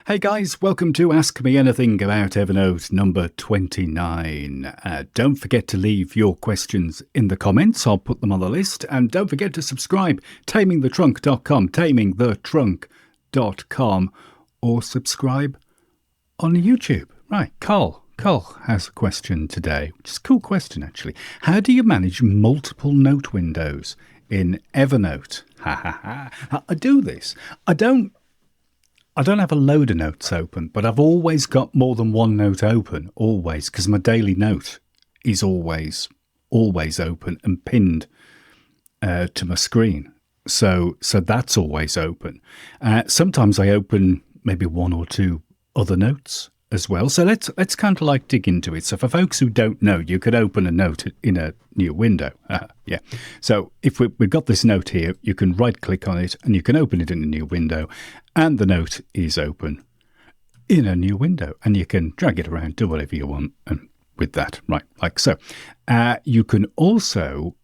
Hey guys, welcome to Ask Me Anything About Evernote number 29. Don't forget to leave your questions in the comments. I'll put them on the list. And don't forget to subscribe. Tamingthetrunk.com, tamingthetrunk.com, or subscribe on YouTube. Right, Carl has a question today, which is a cool question actually. How do you manage multiple note windows in Evernote? I do this. I don't have a load of notes open, but I've always got more than one note open, always, because my daily note is always open and pinned to my screen. So that's always open. Sometimes I open maybe one or two other notes as well. So let's kind of like dig into it. So for folks who don't know, you could open a note in a new window. Yeah. So if we've got this note here, you can right click on it and you can open it in a new window, and the note is open in a new window, and you can drag it around, do whatever you want, and with that, right, like so. You can also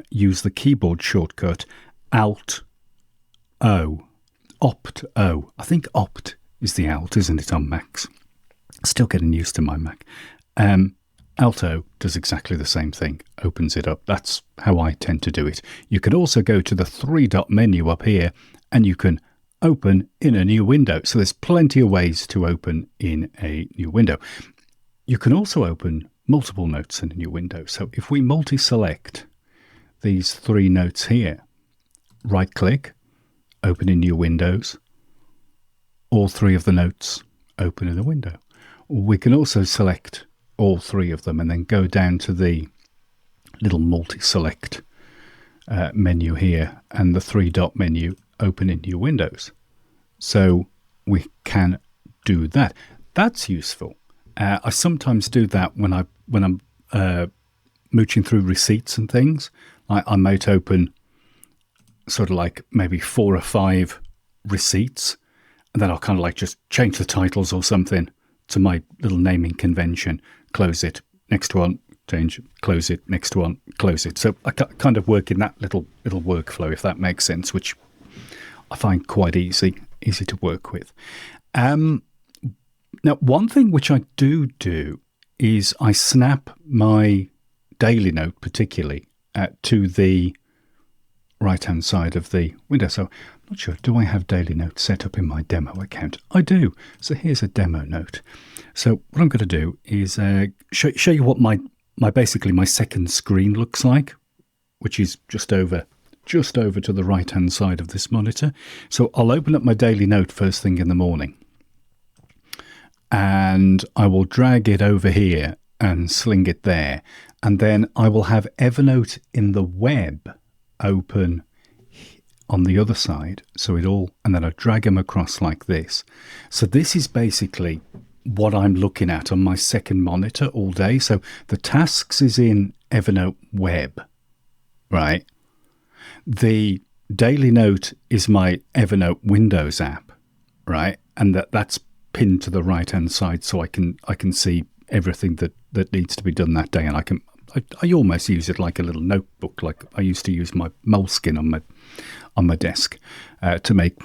use the keyboard shortcut Alt-O, Opt-O. I think Opt is the Alt, isn't it, on Macs? Still getting used to my Mac. Alt-O does exactly the same thing, opens it up. That's how I tend to do it. You can also go to the three-dot menu up here, and you can open in a new window. So there's plenty of ways to open in a new window. You can also open multiple notes in a new window. So if we multi-select these three notes here, right-click, open in new windows, all three of the notes open in a window. We can also select all three of them and then go down to the little multi-select menu here, and the three-dot menu open in new windows. So we can do that. That's useful. I sometimes do that when I'm mooching through receipts and things. I might open sort of like maybe 4 or 5 receipts, and then I'll kind of like just change the titles or something to my little naming convention, close it, next one, change, close it, next one, close it. So I kind of work in that little workflow, if that makes sense, which I find quite easy to work with. Now, one thing which I do is I snap my daily note particularly to the right-hand side of the window. So I'm not sure, do I have daily notes set up in my demo account? I do. So here's a demo note. So what I'm going to do is show you what my basically my second screen looks like, which is just over to the right-hand side of this monitor. So I'll open up my daily note first thing in the morning, and I will drag it over here and sling it there. And then I will have Evernote in the web open on the other side. And then I drag them across like this. So this is basically what I'm looking at on my second monitor all day. So the tasks is in Evernote web, right? The daily note is my Evernote Windows app, right? And that's pinned to the right-hand side, so I can see everything that needs to be done that day, and I almost use it like a little notebook, like I used to use my Moleskine on my desk to make,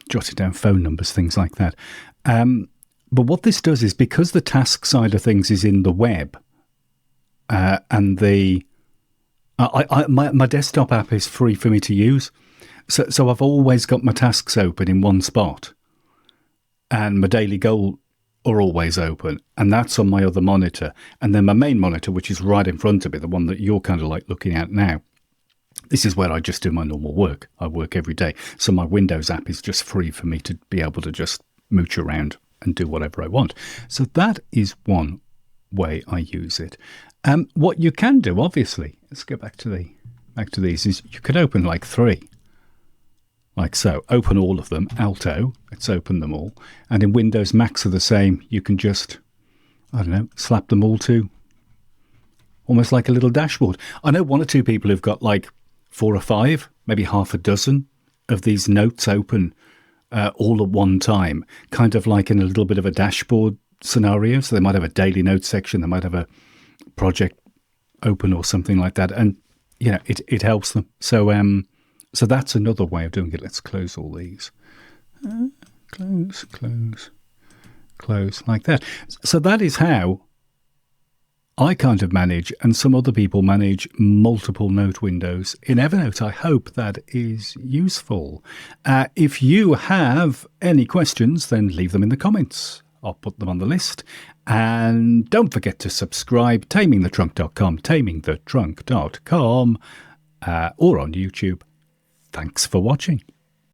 jotting down phone numbers, things like that. But what this does is, because the task side of things is in the web, and my desktop app is free for me to use, so I've always got my tasks open in one spot, and my daily goal are always open, and that's on my other monitor. And then my main monitor, which is right in front of me, the one that you're kind of like looking at now, this is where I just do my normal work. I work every day. So my Windows app is just free for me to be able to just mooch around and do whatever I want. So that is one way I use it. What you can do, obviously, let's go back to these, is you could open like 3. Like so, open all of them, Alt-O, let's open them all. And in Windows, Macs are the same. You can just, slap them all to almost like a little dashboard. I know 1 or 2 people who've got like 4 or 5, maybe half a dozen of these notes open all at one time, kind of like in a little bit of a dashboard scenario. So they might have a daily note section, they might have a project open or something like that. And, it helps them. So that's another way of doing it. Let's close all these. close, close, close, like that. So that is how I kind of manage, and some other people manage, multiple note windows in Evernote. I hope that is useful. If you have any questions, then leave them in the comments. I'll put them on the list. And don't forget to subscribe, tamingthetrunk.com, tamingthetrunk.com, or on YouTube. Thanks for watching.